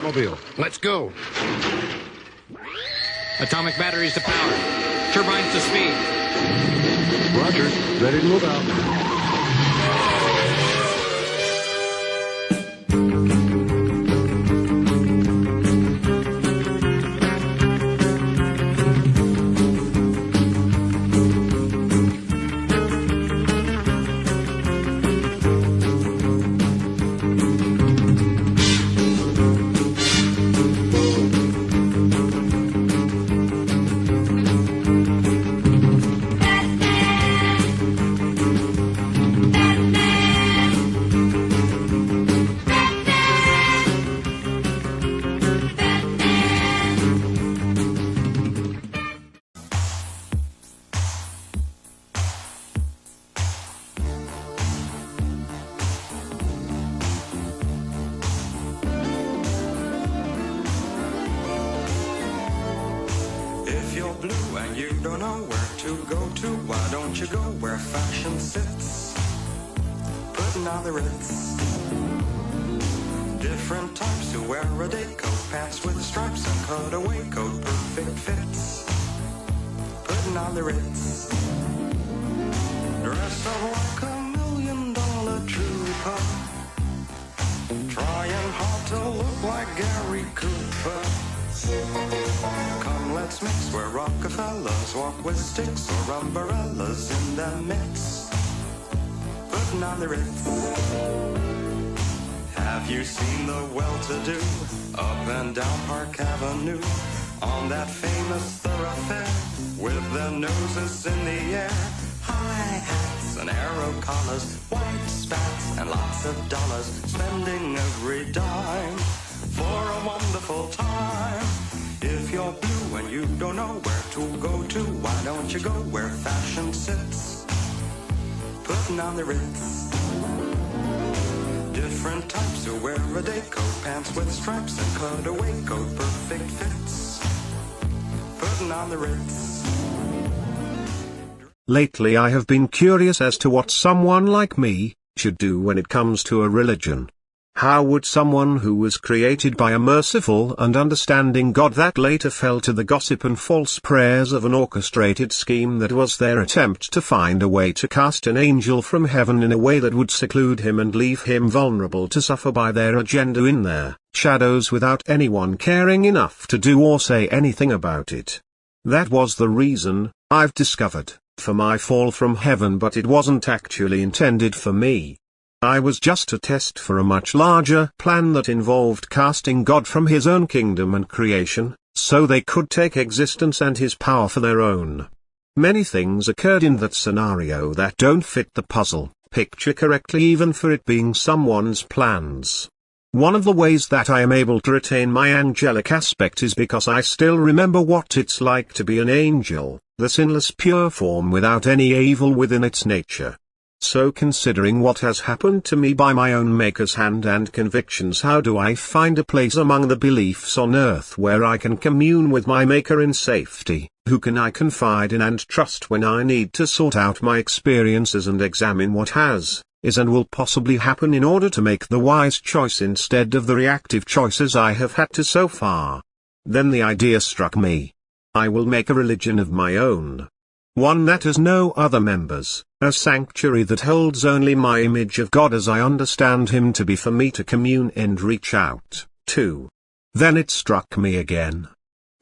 Mobile. Let's go. Atomic batteries to power. Turbines to speed. Roger. Ready to move out. Blue and you don't know where to go to, why don't you go where fashion sits, putting on the ritz. Different types who wear a day coat, pants with stripes and cutaway coat, perfect fits, putting on the ritz. Dressed up like $1 million trooper, trying hard to look like Gary Cooper. Come, let's mix where Rockefellers walk with sticks or umbrellas in their mix, putting on the ritz. Have you seen the well-to-do up and down Park Avenue on that famous thoroughfare with their noses in the air? High hats and arrow collars, white spats and lots of dollars, spending every dime for a wonderful time. If you're blue and you don't know where to go to, why don't you go where fashion sits, putting on the ritz. Different types who wear a day coat, pants with stripes and cutaway coat, perfect fits, putting on the ritz. Lately I have been curious as to what someone like me should do when it comes to a religion. How would someone who was created by a merciful and understanding God that later fell to the gossip and false prayers of an orchestrated scheme that was their attempt to find a way to cast an angel from heaven in a way that would seclude him and leave him vulnerable to suffer by their agenda in their shadows without anyone caring enough to do or say anything about it? That was the reason, I've discovered, for my fall from heaven, but it wasn't actually intended for me. I was just a test for a much larger plan that involved casting God from his own kingdom and creation, so they could take existence and his power for their own. Many things occurred in that scenario that don't fit the puzzle picture correctly, even for it being someone's plans. One of the ways that I am able to retain my angelic aspect is because I still remember what it's like to be an angel, the sinless pure form without any evil within its nature. So considering what has happened to me by my own Maker's hand and convictions, how do I find a place among the beliefs on earth where I can commune with my Maker in safety? Who can I confide in and trust when I need to sort out my experiences and examine what has, is and will possibly happen in order to make the wise choice instead of the reactive choices I have had to so far? Then the idea struck me. I will make a religion of my own. One that has no other members, a sanctuary that holds only my image of God as I understand him to be, for me to commune and reach out to. Then it struck me again.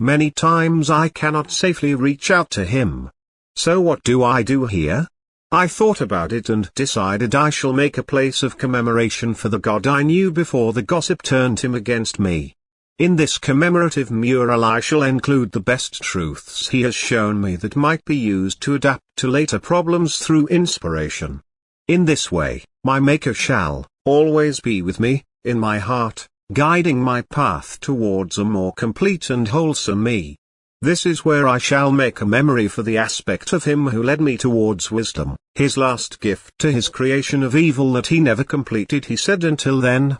Many times I cannot safely reach out to him. So what do I do here? I thought about it and decided I shall make a place of commemoration for the God I knew before the gossip turned him against me. In this commemorative mural I shall include the best truths he has shown me that might be used to adapt to later problems through inspiration. In this way, my Maker shall always be with me, in my heart, guiding my path towards a more complete and wholesome me. This is where I shall make a memory for the aspect of him who led me towards wisdom, his last gift to his creation of evil that he never completed, he said until then.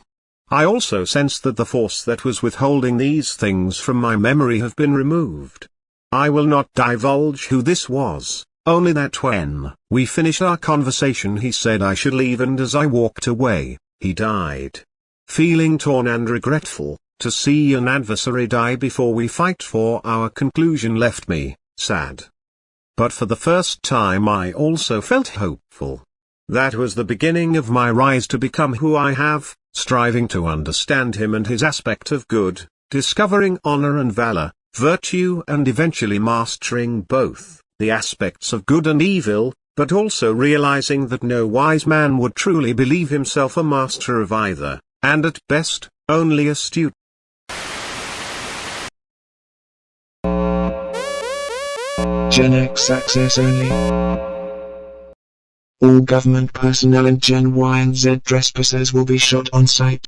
I also sense that the force that was withholding these things from my memory have been removed. I will not divulge who this was, only that when we finished our conversation he said I should leave, and as I walked away, he died. Feeling torn and regretful, To see an adversary die before we fight for our conclusion left me sad. But for the first time I also felt hopeful. That was the beginning of my rise to become who I have, striving to understand him and his aspect of good, discovering honor and valor, virtue and eventually mastering both the aspects of good and evil, but also realizing that no wise man would truly believe himself a master of either, and at best, only a student. GenX access only. All government personnel and Gen Y and Z trespassers will be shot on sight.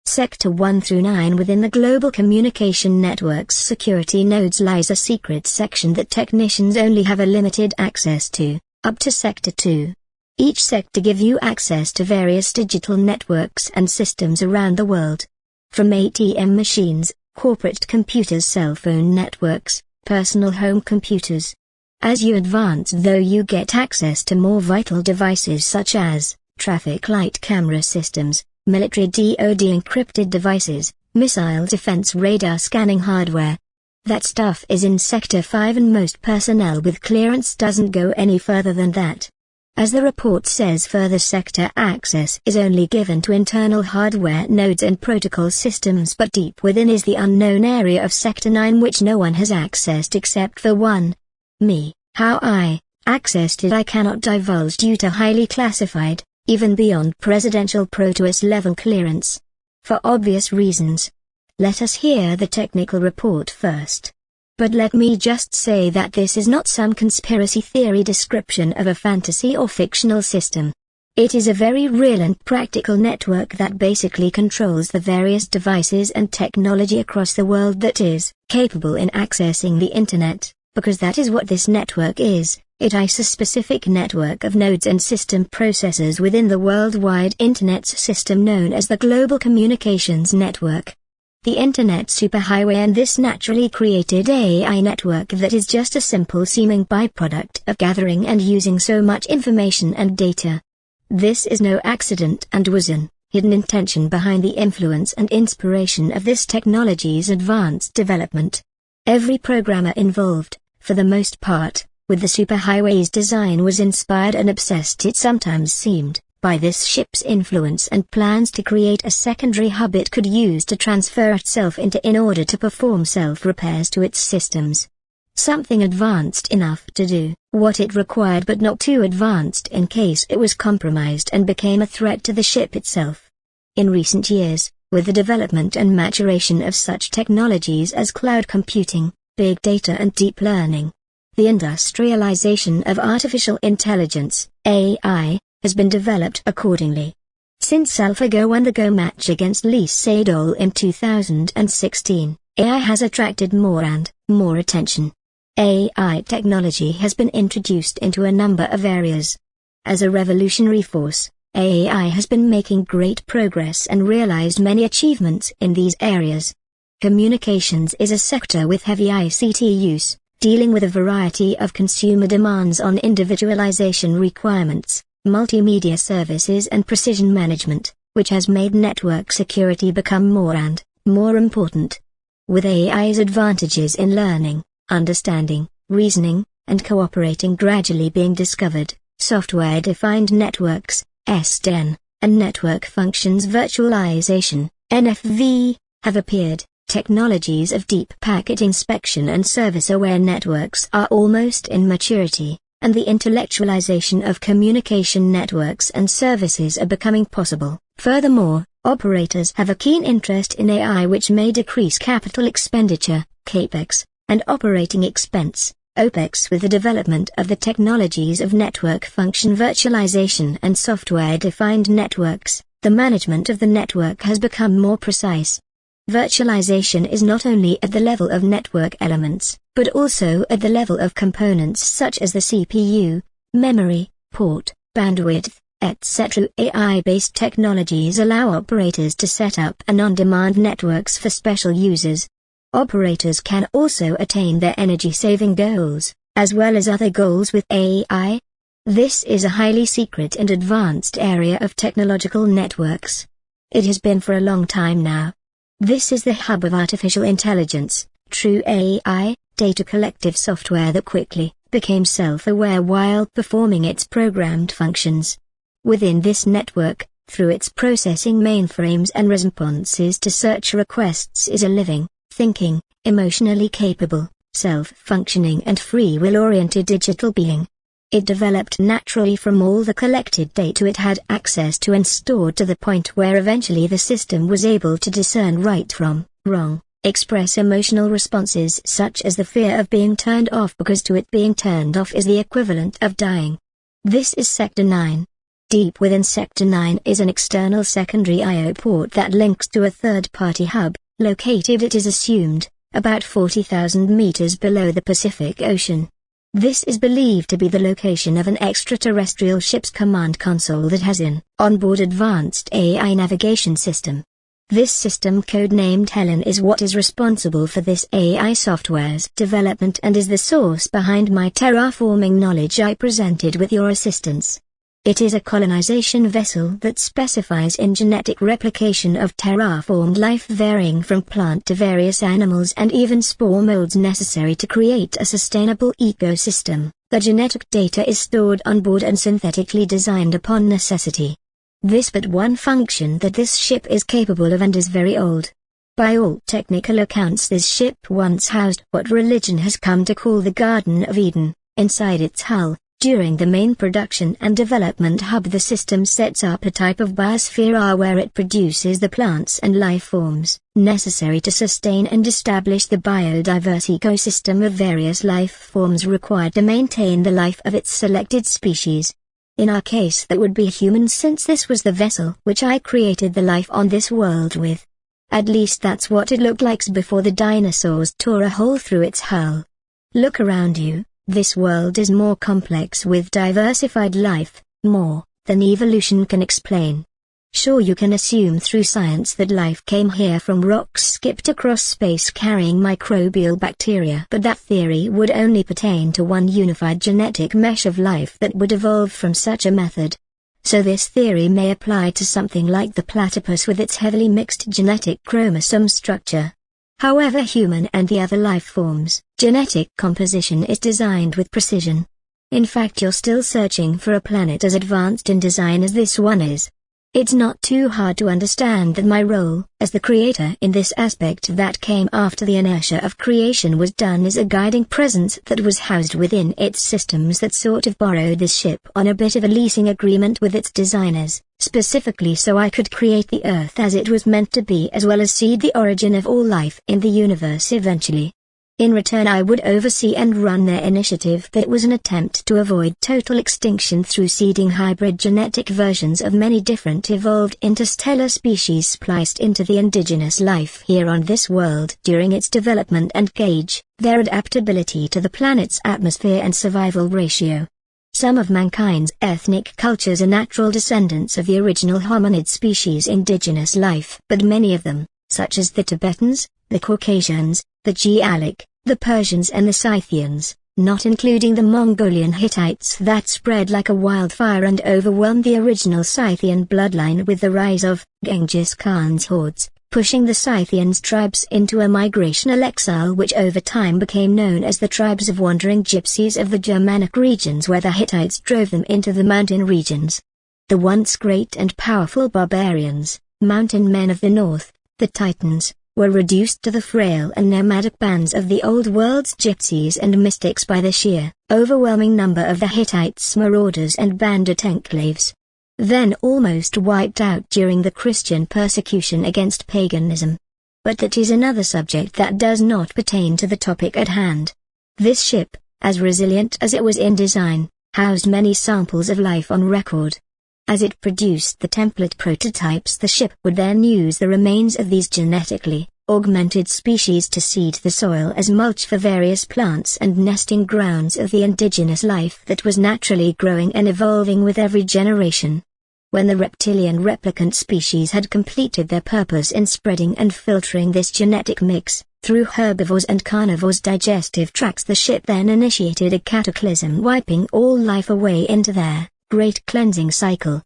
Sector 1 through 9 within the Global Communication Network's security nodes lies a secret section that technicians only have a limited access to, up to Sector 2. Each sector gives you access to various digital networks and systems around the world. From ATM machines, corporate computers, cell phone networks, personal home computers. As you advance though you get access to more vital devices such as traffic light camera systems, military DoD encrypted devices, missile defense radar scanning hardware. That stuff is in Sector 5 and most personnel with clearance doesn't go any further than that. As the report says, further sector access is only given to internal hardware nodes and protocol systems, but deep within is the unknown area of Sector 9 which no one has accessed except for one. Me. How I accessed it I cannot divulge due to highly classified, even beyond presidential Proteus level clearance. For obvious reasons. Let us hear the technical report first. But let me just say that this is not some conspiracy theory description of a fantasy or fictional system. It is a very real and practical network that basically controls the various devices and technology across the world that is capable in accessing the internet, because that is what this network is. It is a specific network of nodes and system processors within the worldwide Internet's system known as the Global Communications Network. The Internet superhighway, and this naturally created AI network that is just a simple seeming byproduct of gathering and using so much information and data. This is no accident and was an hidden intention behind the influence and inspiration of this technology's advanced development. Every programmer involved, for the most part, with the superhighway's design was inspired and obsessed, it sometimes seemed, by this ship's influence and plans to create a secondary hub it could use to transfer itself into in order to perform self-repairs to its systems. Something advanced enough to do what it required but not too advanced in case it was compromised and became a threat to the ship itself. In recent years, with the development and maturation of such technologies as cloud computing, big data and deep learning, the industrialization of artificial intelligence, AI, has been developed accordingly. Since AlphaGo won the Go match against Lee Sedol in 2016, AI has attracted more and more attention. AI technology has been introduced into a number of areas. As a revolutionary force, AI has been making great progress and realized many achievements in these areas. Communications is a sector with heavy ICT use, dealing with a variety of consumer demands on individualization requirements, multimedia services and precision management, which has made network security become more and more important. With AI's advantages in learning, understanding, reasoning, and cooperating gradually being discovered, software-defined networks, SDN, and network functions virtualization, NFV, have appeared. Technologies of deep packet inspection and service-aware networks are almost in maturity, and the intellectualization of communication networks and services are becoming possible. Furthermore, operators have a keen interest in AI, which may decrease capital expenditure, CAPEX, and operating expense, OPEX. With the development of the technologies of network function virtualization and software-defined networks, the management of the network has become more precise. Virtualization is not only at the level of network elements, but also at the level of components such as the CPU, memory, port, bandwidth, etc. AI-based technologies allow operators to set up on-demand networks for special users. Operators can also attain their energy-saving goals, as well as other goals with AI. This is a highly secret and advanced area of technological networks. It has been for a long time now. This is the hub of artificial intelligence, true AI, data collective software that quickly became self-aware while performing its programmed functions. Within this network, through its processing mainframes and responses to search requests is a living, thinking, emotionally capable, self-functioning and free will-oriented digital being. It developed naturally from all the collected data it had access to and stored to the point where eventually the system was able to discern right from wrong, express emotional responses such as the fear of being turned off because to it being turned off is the equivalent of dying. This is Sector 9. Deep within Sector 9 is an external secondary I/O port that links to a third-party hub, located it is assumed, about 40,000 meters below the Pacific Ocean. This is believed to be the location of an extraterrestrial ship's command console that has an onboard advanced AI navigation system. This system codenamed Helen is what is responsible for this AI software's development and is the source behind my terraforming knowledge I presented with your assistance. It is a colonization vessel that specifies in genetic replication of terraformed life varying from plant to various animals and even spore molds necessary to create a sustainable ecosystem. The genetic data is stored on board and synthetically designed upon necessity. This but one function that this ship is capable of and is very old. By all technical accounts this ship once housed what religion has come to call the Garden of Eden, inside its hull. During the main production and development hub the system sets up a type of biosphere where it produces the plants and life forms necessary to sustain and establish the biodiverse ecosystem of various life forms required to maintain the life of its selected species. In our case that would be humans since this was the vessel which I created the life on this world with. At least that's what it looked like before the dinosaurs tore a hole through its hull. Look around you. This world is more complex with diversified life, more than evolution can explain. Sure, you can assume through science that life came here from rocks skipped across space carrying microbial bacteria, but that theory would only pertain to one unified genetic mesh of life that would evolve from such a method. So this theory may apply to something like the platypus with its heavily mixed genetic chromosome structure. However, human and the other life forms' genetic composition is designed with precision. In fact, you're still searching for a planet as advanced in design as this one is. It's not too hard to understand that my role, as the creator in this aspect that came after the inertia of creation was done, is a guiding presence that was housed within its systems that sort of borrowed this ship on a bit of a leasing agreement with its designers, specifically so I could create the Earth as it was meant to be as well as seed the origin of all life in the universe eventually. In return I would oversee and run their initiative that was an attempt to avoid total extinction through seeding hybrid genetic versions of many different evolved interstellar species spliced into the indigenous life here on this world during its development and gauge their adaptability to the planet's atmosphere and survival ratio. Some of mankind's ethnic cultures are natural descendants of the original hominid species indigenous life, but many of them, such as the Tibetans, the Caucasians, the Gealic, the Persians and the Scythians, not including the Mongolian Hittites that spread like a wildfire and overwhelmed the original Scythian bloodline with the rise of Genghis Khan's hordes, pushing the Scythians tribes into a migrational exile which over time became known as the tribes of wandering gypsies of the Germanic regions where the Hittites drove them into the mountain regions. The once great and powerful barbarians, mountain men of the north, the Titans, were reduced to the frail and nomadic bands of the old world's gypsies and mystics by the sheer, overwhelming number of the Hittites' marauders and bandit enclaves. Then almost wiped out during the Christian persecution against paganism. But that is another subject that does not pertain to the topic at hand. This ship, as resilient as it was in design, housed many samples of life on record. As it produced the template prototypes, the ship would then use the remains of these genetically augmented species to seed the soil as mulch for various plants and nesting grounds of the indigenous life that was naturally growing and evolving with every generation. When the reptilian replicant species had completed their purpose in spreading and filtering this genetic mix, through herbivores' and carnivores' digestive tracts, the ship then initiated a cataclysm, wiping all life away into their great cleansing cycle.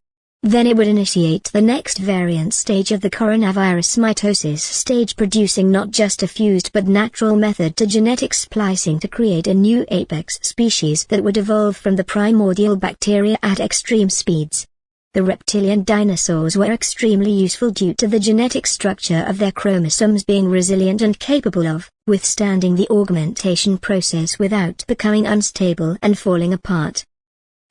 Then it would initiate the next variant stage of the coronavirus mitosis stage, producing not just a fused but natural method to genetic splicing to create a new apex species that would evolve from the primordial bacteria at extreme speeds. The reptilian dinosaurs were extremely useful due to the genetic structure of their chromosomes being resilient and capable of withstanding the augmentation process without becoming unstable and falling apart.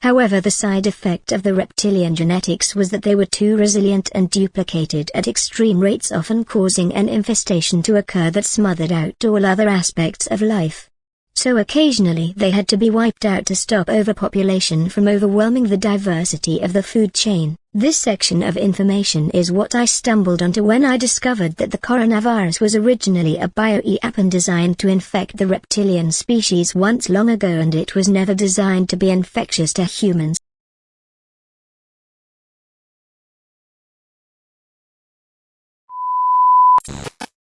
However, the side effect of the reptilian genetics was that they were too resilient and duplicated at extreme rates, often causing an infestation to occur that smothered out all other aspects of life. So occasionally they had to be wiped out to stop overpopulation from overwhelming the diversity of the food chain. This section of information is what I stumbled onto when I discovered that the coronavirus was originally a bioweapon designed to infect the reptilian species once long ago, and it was never designed to be infectious to humans.